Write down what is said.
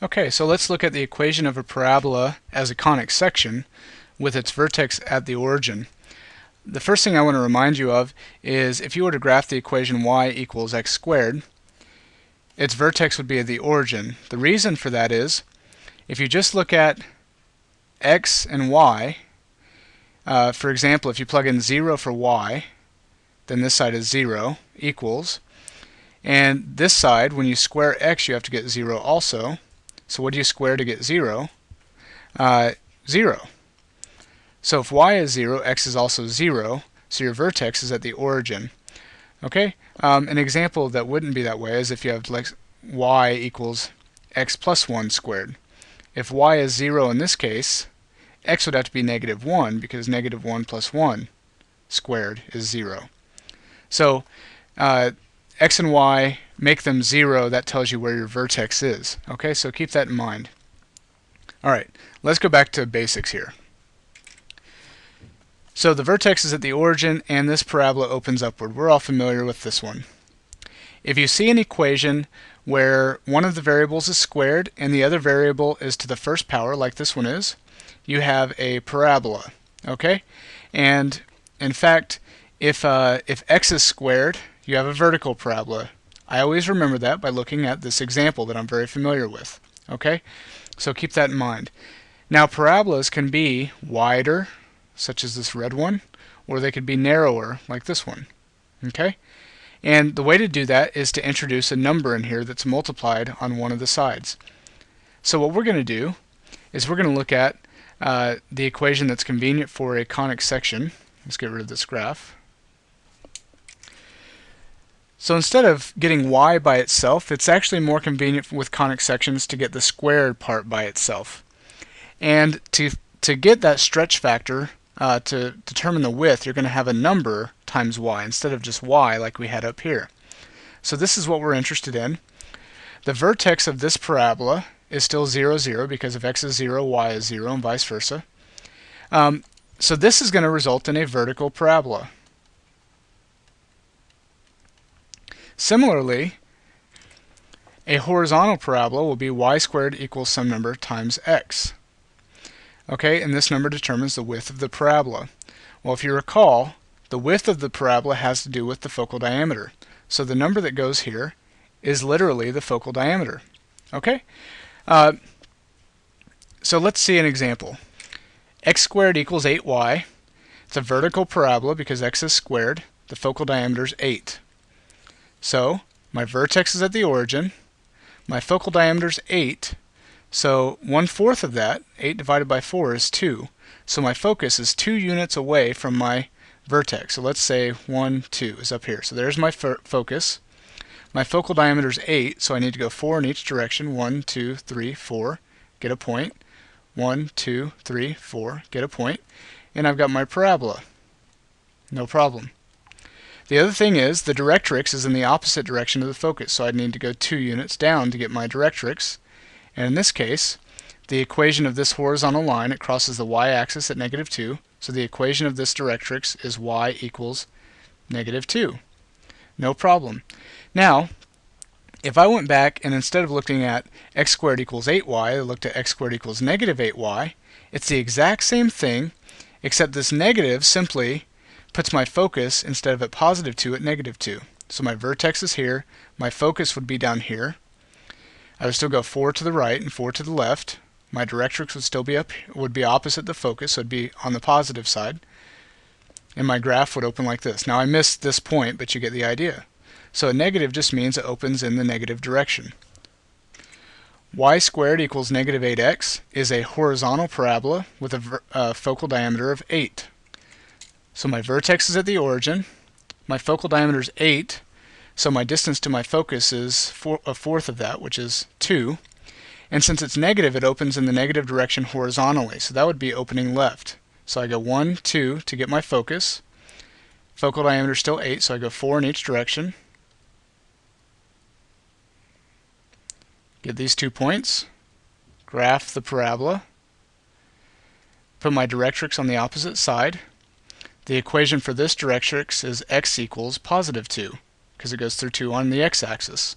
Okay, so let's look at the equation of a parabola as a conic section with its vertex at the origin. The first thing I want to remind you of is if you were to graph the equation y equals x squared, its vertex would be at the origin. The reason for that is if you just look at x and y, for example, if you plug in 0 for y, then this side is 0 equals, and this side, when you square x, you have to get 0 also. So what do you square to get 0? 0. So if y is 0, x is also 0, so your vertex is at the origin. Okay? An example that wouldn't be that way is if you have like y equals x plus 1 squared. If y is 0 in this case, x would have to be negative 1 because negative 1 plus 1 squared is 0. So x and y, make them 0, that tells you where your vertex is. Okay, so keep that in mind. Alright, let's go back to basics here. So the vertex is at the origin and this parabola opens upward. We're all familiar with this one. If you see an equation where one of the variables is squared and the other variable is to the first power, like this one is, you have a parabola. Okay? And in fact, if x is squared, you have a vertical parabola. I always remember that by looking at this example that I'm very familiar with. Okay? So keep that in mind. Now parabolas can be wider, such as this red one, or they could be narrower, like this one. Okay? And the way to do that is to introduce a number in here that's multiplied on one of the sides. So what we're going to do is we're going to look at the equation that's convenient for a conic section. Let's get rid of this graph. So instead of getting y by itself, it's actually more convenient with conic sections to get the squared part by itself. And to get that stretch factor, to determine the width, you're going to have a number times y instead of just y like we had up here. So this is what we're interested in. The vertex of this parabola is still 0, 0 because if x is 0, y is 0 and vice versa. So this is going to result in a vertical parabola. Similarly, a horizontal parabola will be y squared equals some number times x. Okay, and this number determines the width of the parabola. Well, if you recall, the width of the parabola has to do with the focal diameter. So the number that goes here is literally the focal diameter. Okay? So let's see an example. X squared equals 8y. It's a vertical parabola because x is squared. The focal diameter is 8. So my vertex is at the origin. My focal diameter is 8. So 1/4 of that, 8 divided by 4, is 2. So my focus is 2 units away from my vertex. So let's say 1, 2 is up here. So there's my focus. My focal diameter is 8, so I need to go 4 in each direction. 1, 2, 3, 4, get a point. 1, 2, 3, 4, get a point. And I've got my parabola. No problem. The other thing is the directrix is in the opposite direction of the focus, so I'd need to go 2 units down to get my directrix. And in this case, the equation of this horizontal line, it crosses the y-axis at -2, so the equation of this directrix is y equals -2. No problem. Now, if I went back and instead of looking at x squared equals 8y, I looked at x squared equals -8y, it's the exact same thing, except this negative simply puts my focus, instead of at +2, at -2. So my vertex is here, my focus would be down here. I would still go 4 to the right and 4 to the left. My directrix would still be would be opposite the focus, so it'd be on the positive side. And my graph would open like this. Now I missed this point, but you get the idea. So a negative just means it opens in the negative direction. Y squared equals -8x is a horizontal parabola with a focal diameter of 8. So my vertex is at the origin. My focal diameter is 8. So my distance to my focus is 1/4 of that, which is 2. And since it's negative, it opens in the negative direction horizontally. So that would be opening left. So I go 1, 2 to get my focus. Focal diameter is still 8, so I go 4 in each direction. Get these 2 points. Graph the parabola. Put my directrix on the opposite side. The equation for this directrix is x equals +2, because it goes through 2 on the x-axis.